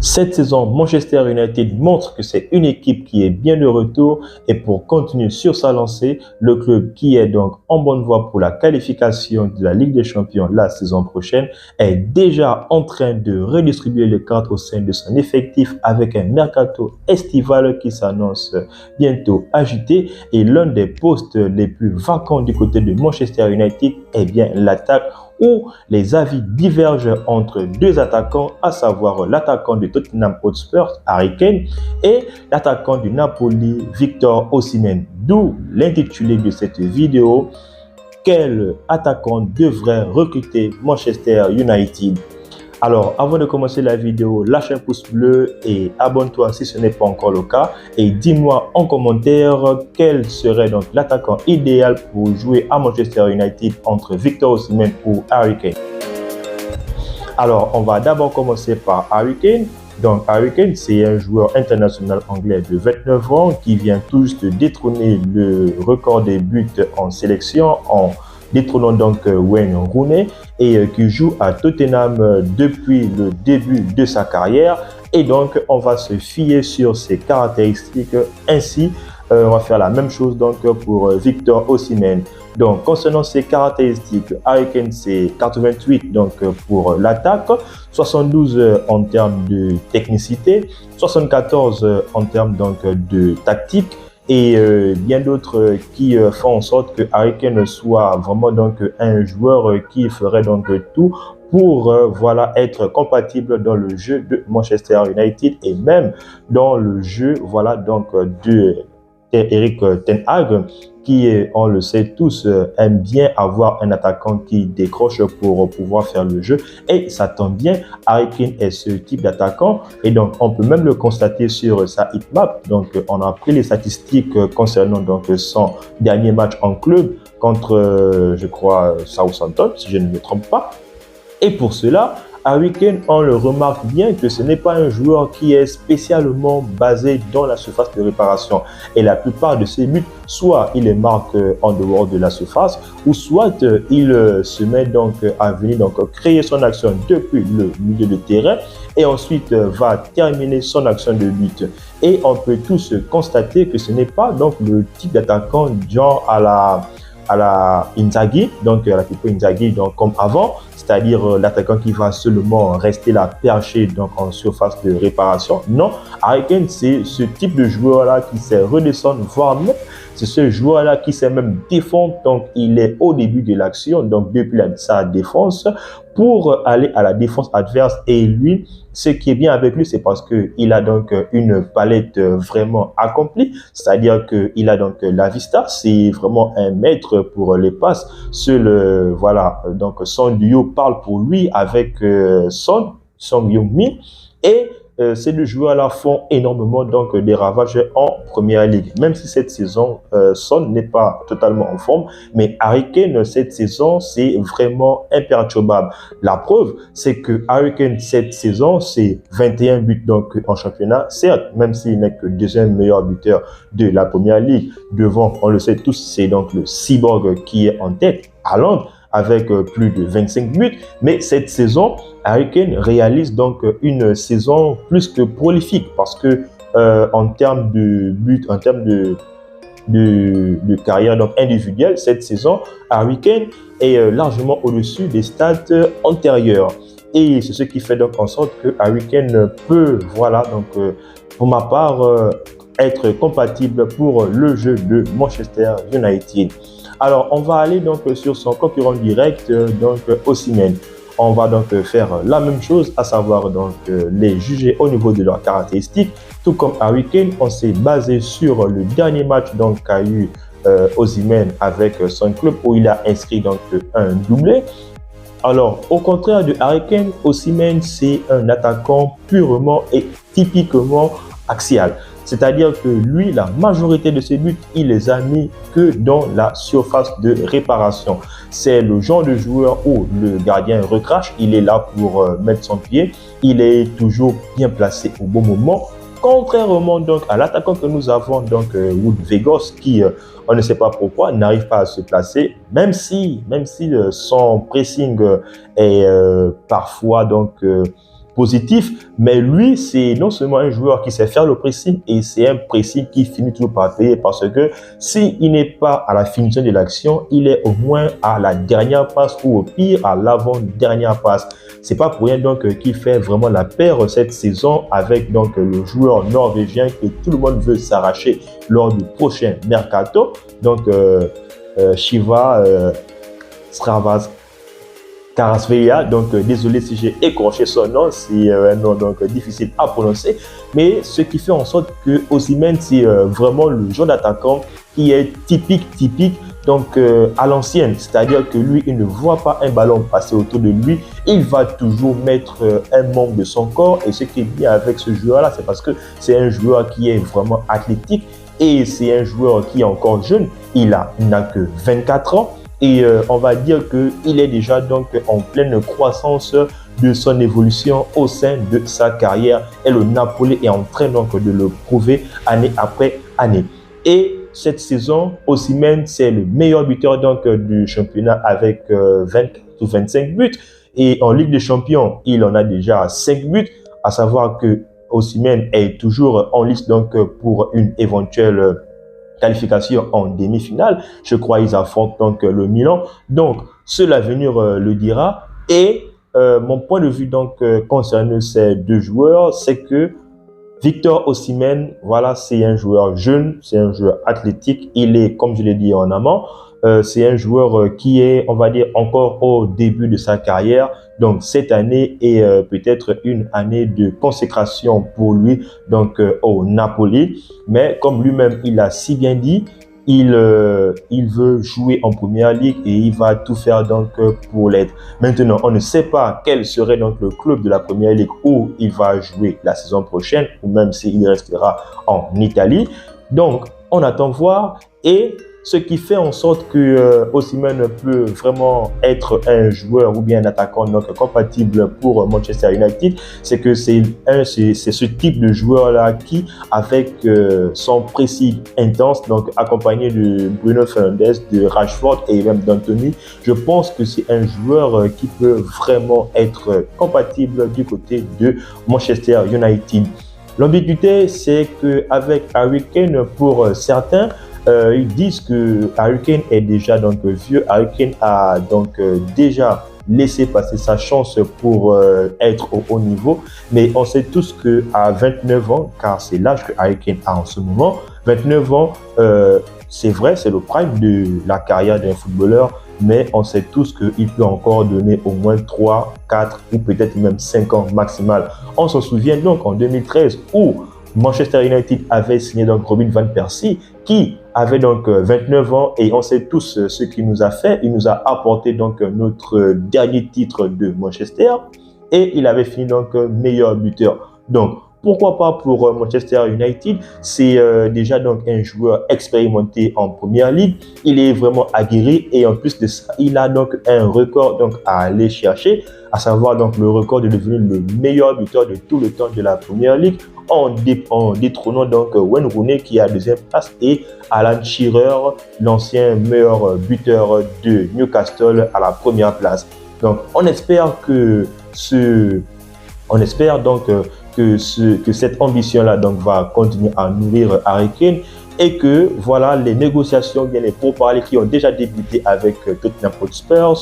Cette saison, Manchester United montre que c'est une équipe qui est bien de retour et pour continuer sur sa lancée, le club qui est donc en bonne voie pour la qualification de la Ligue des Champions la saison prochaine est déjà en train de redistribuer les cartes au sein de son effectif avec un mercato estival qui s'annonce bientôt agité et l'un des postes les plus vacants du côté de Manchester United est bien l'attaque où les avis divergent entre deux attaquants, à savoir l'attaquant de Tottenham Hotspur, Harry Kane, et l'attaquant du Napoli, Victor Osimhen. D'où l'intitulé de cette vidéo, quel attaquant devrait recruter Manchester United? Alors, avant de commencer la vidéo, lâche un pouce bleu et abonne-toi si ce n'est pas encore le cas. Et dis-moi en commentaire quel serait donc l'attaquant idéal pour jouer à Manchester United entre Victor Osimhen ou Harry Kane. Alors, on va d'abord commencer par Harry Kane. Donc, Harry Kane, c'est un joueur international anglais de 29 ans qui vient tout juste détrôner le record des buts en sélection en détrônant donc Wayne Rooney et qui joue à Tottenham depuis le début de sa carrière. Et donc, on va se fier sur ses caractéristiques. Ainsi, on va faire la même chose donc pour Victor Osimhen. Donc, concernant ses caractéristiques, Harry Kane, c'est 88 donc, pour l'attaque, 72 en termes de technicité, 74 en termes donc, de tactique, et bien d'autres qui font en sorte que Harry Kane soit vraiment donc un joueur qui ferait donc tout pour voilà être compatible dans le jeu de Manchester United et même dans le jeu voilà donc de Erik ten Hag qui, on le sait tous, aime bien avoir un attaquant qui décroche pour pouvoir faire le jeu. Et ça tombe bien, Harry Kane est ce type d'attaquant. Et donc, on peut même le constater sur sa heatmap. Donc, on a pris les statistiques concernant donc, son dernier match en club contre, je crois, Southampton, si je ne me trompe pas. Et pour cela, Harry Kane, on le remarque bien que ce n'est pas un joueur qui est spécialement basé dans la surface de réparation. Et la plupart de ses buts, soit il les marque en dehors de la surface, ou soit il se met donc à venir donc créer son action depuis le milieu de terrain et ensuite va terminer son action de but. Et on peut tous constater que ce n'est pas donc le type d'attaquant genre à la Inzaghi, donc à la Pippo Inzaghi, donc comme avant, c'est-à-dire l'attaquant qui va seulement rester là perché donc en surface de réparation. Non, Harry Kane, c'est ce type de joueur-là qui sait redescendre, voire même, c'est ce joueur-là qui sait même défendre, donc il est au début de l'action, donc depuis sa défense, pour aller à la défense adverse. Et lui, ce qui est bien avec lui, c'est parce qu'il a donc une palette vraiment accomplie, c'est-à-dire qu'il a donc la vista, c'est vraiment un maître pour les passes. Seul, voilà, donc son duo parle pour lui avec Son Heung-min et ces deux joueurs-là font énormément donc des ravages en première ligue. Même si cette saison, Son n'est pas totalement en forme, mais Harry Kane, cette saison, c'est vraiment imperturbable. La preuve, c'est que Harry Kane, cette saison, c'est 21 buts donc en championnat. Certes, même s'il n'est que deuxième meilleur buteur de la première ligue, devant, on le sait tous, c'est donc le cyborg qui est en tête, Haaland, avec plus de 25 buts. Mais cette saison, Harry Kane réalise donc une saison plus que prolifique parce que en termes de buts, en termes de carrière donc individuelle, cette saison, Harry Kane est largement au-dessus des stats antérieures. Et c'est ce qui fait donc en sorte que Harry Kane peut, voilà, donc pour ma part, être compatible pour le jeu de Manchester United. Alors, on va aller donc sur son concurrent direct, donc Osimhen. On va donc faire la même chose, à savoir donc les juger au niveau de leurs caractéristiques. Tout comme Harry Kane, on s'est basé sur le dernier match donc qu'a eu Osimhen avec son club où il a inscrit donc un doublé. Alors, au contraire de Harry Kane, Osimhen, c'est un attaquant purement et typiquement axial. C'est-à-dire que lui, la majorité de ses buts, il les a mis que dans la surface de réparation. C'est le genre de joueur où le gardien recrache, il est là pour mettre son pied, il est toujours bien placé au bon moment. Contrairement donc à l'attaquant que nous avons, donc Wout Weghorst, qui, on ne sait pas pourquoi, n'arrive pas à se placer, même si son pressing est parfois donc positif, mais lui, c'est non seulement un joueur qui sait faire le pressing, et c'est un pressing qui finit toujours par payer, parce que s'il n'est pas à la finition de l'action, il est au moins à la dernière passe ou au pire à l'avant-dernière passe. C'est pas pour rien donc qu'il fait vraiment la paire cette saison avec donc le joueur norvégien que tout le monde veut s'arracher lors du prochain mercato. Donc Shiva Stravas Karasveia, donc désolé si j'ai écorché son nom, c'est un nom donc difficile à prononcer, mais ce qui fait en sorte que Osimhen c'est vraiment le genre d'attaquant qui est typique donc à l'ancienne, c'est-à-dire que lui il ne voit pas un ballon passer autour de lui, il va toujours mettre un membre de son corps, et ce qui est bien avec ce joueur là, c'est parce que c'est un joueur qui est vraiment athlétique et c'est un joueur qui est encore jeune, il n'a que 24 ans. Et on va dire qu'il est déjà donc en pleine croissance de son évolution au sein de sa carrière. Et le Napoli est en train donc de le prouver année après année. Et cette saison, Osimhen, c'est le meilleur buteur donc du championnat avec 20 ou 25 buts. Et en Ligue des Champions, il en a déjà 5 buts. À savoir que Osimhen est toujours en liste donc pour une éventuelle qualification en demi-finale. Je crois qu'ils affrontent donc le Milan. Donc, seul l'avenir le dira. Et mon point de vue donc concernant ces deux joueurs, c'est que Victor Osimhen, voilà, c'est un joueur jeune, c'est un joueur athlétique. Il est, comme je l'ai dit en amont, c'est un joueur qui est, on va dire, encore au début de sa carrière. Donc, cette année est peut-être une année de consécration pour lui, donc au Napoli. Mais comme lui-même, il a si bien dit, il veut jouer en première ligue et il va tout faire donc pour l'être. Maintenant, on ne sait pas quel serait donc le club de la première ligue où il va jouer la saison prochaine, ou même s'il restera en Italie. Donc, on attend voir. Et ce qui fait en sorte que Osimhen peut vraiment être un joueur ou bien un attaquant donc compatible pour Manchester United, c'est que c'est ce type de joueur-là qui, avec son pressing intense, donc accompagné de Bruno Fernandes, de Rashford et même d'Anthony, je pense que c'est un joueur qui peut vraiment être compatible du côté de Manchester United. L'ambiguïté, c'est qu'avec Harry Kane, pour certains, ils disent que Harry Kane est déjà donc vieux. Harry Kane a donc déjà laissé passer sa chance pour être au haut niveau. Mais on sait tous qu'à 29 ans, car c'est l'âge que Harry Kane a en ce moment, 29 ans, c'est vrai, c'est le prime de la carrière d'un footballeur, mais on sait tous qu'il peut encore donner au moins 3, 4 ou peut-être même 5 ans maximal. On s'en souvient donc en 2013 où Manchester United avait signé donc Robin van Persie qui avait donc 29 ans et on sait tous ce qu'il nous a fait. Il nous a apporté donc notre dernier titre de Manchester et il avait fini donc meilleur buteur. Donc pourquoi pas pour Manchester United? C'est déjà donc un joueur expérimenté en première ligue. Il est vraiment aguerri et en plus de ça, il a donc un record donc à aller chercher, à savoir donc le record de devenir le meilleur buteur de tout le temps de la première ligue en détrônant donc Wayne Rooney qui est à deuxième place et Alan Shearer, l'ancien meilleur buteur de Newcastle, à la première place. Donc on espère donc que cette ambition-là donc va continuer à nourrir Harry Kane et que voilà les négociations, bien les pourparlers qui ont déjà débuté avec Tottenham Hotspur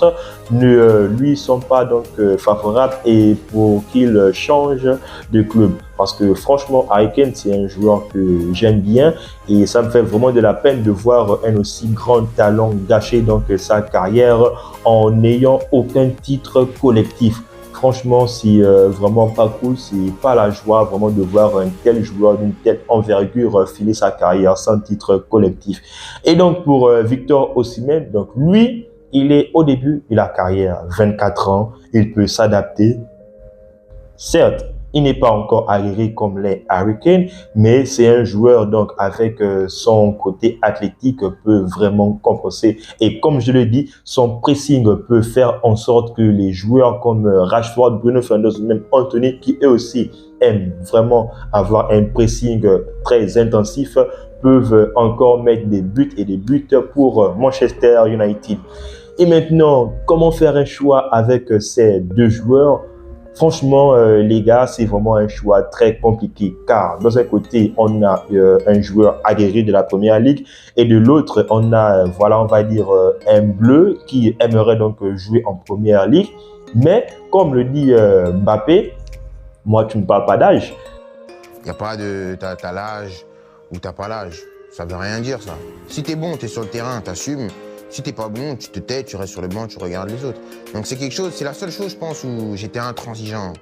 ne lui sont pas donc favorables et pour qu'il change de club. Parce que franchement, Harry Kane, c'est un joueur que j'aime bien et ça me fait vraiment de la peine de voir un aussi grand talent gâcher donc sa carrière en n'ayant aucun titre collectif. Franchement, c'est vraiment pas cool, c'est pas la joie vraiment de voir un tel joueur d'une telle envergure filer sa carrière sans titre collectif. Et donc pour Victor Osimhen, donc lui, il est au début de la carrière, 24 ans, il peut s'adapter. Certes, il n'est pas encore aguerri comme les Harry Kane, mais c'est un joueur donc avec son côté athlétique peut vraiment compenser. Et comme je le dis, son pressing peut faire en sorte que les joueurs comme Rashford, Bruno Fernandes ou même Anthony, qui eux aussi aiment vraiment avoir un pressing très intensif, peuvent encore mettre des buts et des buts pour Manchester United. Et maintenant, comment faire un choix avec ces deux joueurs? Franchement, les gars, c'est vraiment un choix très compliqué car dans un côté, on a un joueur aguerri de la première ligue et de l'autre, on a, voilà, on va dire un bleu qui aimerait donc jouer en première ligue. Mais comme le dit Mbappé, moi, tu ne parles pas d'âge. Il n'y a pas de t'as l'âge ou t'as pas l'âge. Ça veut rien dire, ça. Si t'es bon, t'es sur le terrain, t'assumes. Si t'es pas bon, tu te tais, tu restes sur le banc, tu regardes les autres. Donc c'est quelque chose, c'est la seule chose, je pense, où j'étais intransigeant.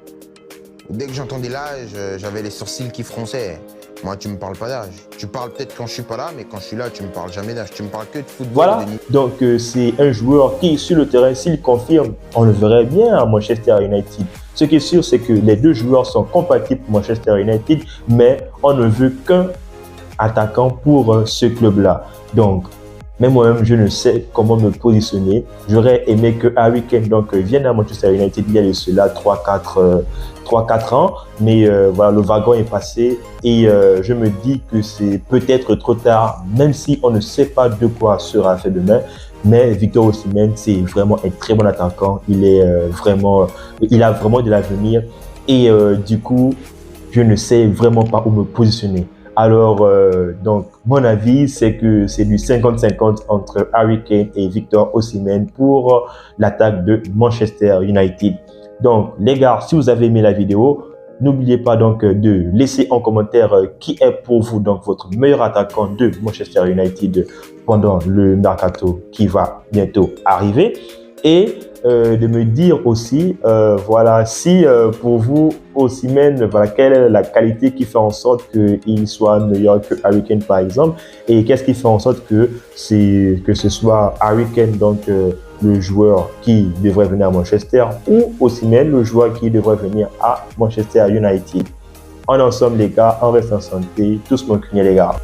Dès que j'entendais l'âge, j'avais les sourcils qui fronçaient. Moi, tu me parles pas d'âge. Tu parles peut-être quand je suis pas là, mais quand je suis là, tu me parles jamais d'âge. Tu me parles que de football. Voilà, donc c'est un joueur qui, sur le terrain, s'il confirme, on le verrait bien à Manchester United. Ce qui est sûr, c'est que les deux joueurs sont compatibles pour Manchester United, mais on ne veut qu'un attaquant pour ce club-là. Donc, mais moi-même, je ne sais comment me positionner. J'aurais aimé que Harry Kane donc, vienne à Manchester United il y a de cela 3-4 ans. Mais voilà, le wagon est passé et je me dis que c'est peut-être trop tard, même si on ne sait pas de quoi sera fait demain. Mais Victor Osimhen, c'est vraiment un très bon attaquant. Il a vraiment de l'avenir. Et du coup, je ne sais vraiment pas où me positionner. Alors, donc, mon avis, c'est que c'est du 50-50 entre Harry Kane et Victor Osimhen pour l'attaque de Manchester United. Donc, les gars, si vous avez aimé la vidéo, n'oubliez pas donc de laisser en commentaire qui est pour vous donc votre meilleur attaquant de Manchester United pendant le mercato qui va bientôt arriver. Et de me dire aussi, voilà, si pour vous, Osimhen, voilà, quelle est la qualité qui fait en sorte qu'il soit meilleur que Harry Kane, par exemple, et qu'est-ce qui fait en sorte que ce soit Harry Kane, donc le joueur qui devrait venir à Manchester, ou Osimhen, le joueur qui devrait venir à Manchester United. En somme, les gars, on reste en santé, tous mon cligné, les gars.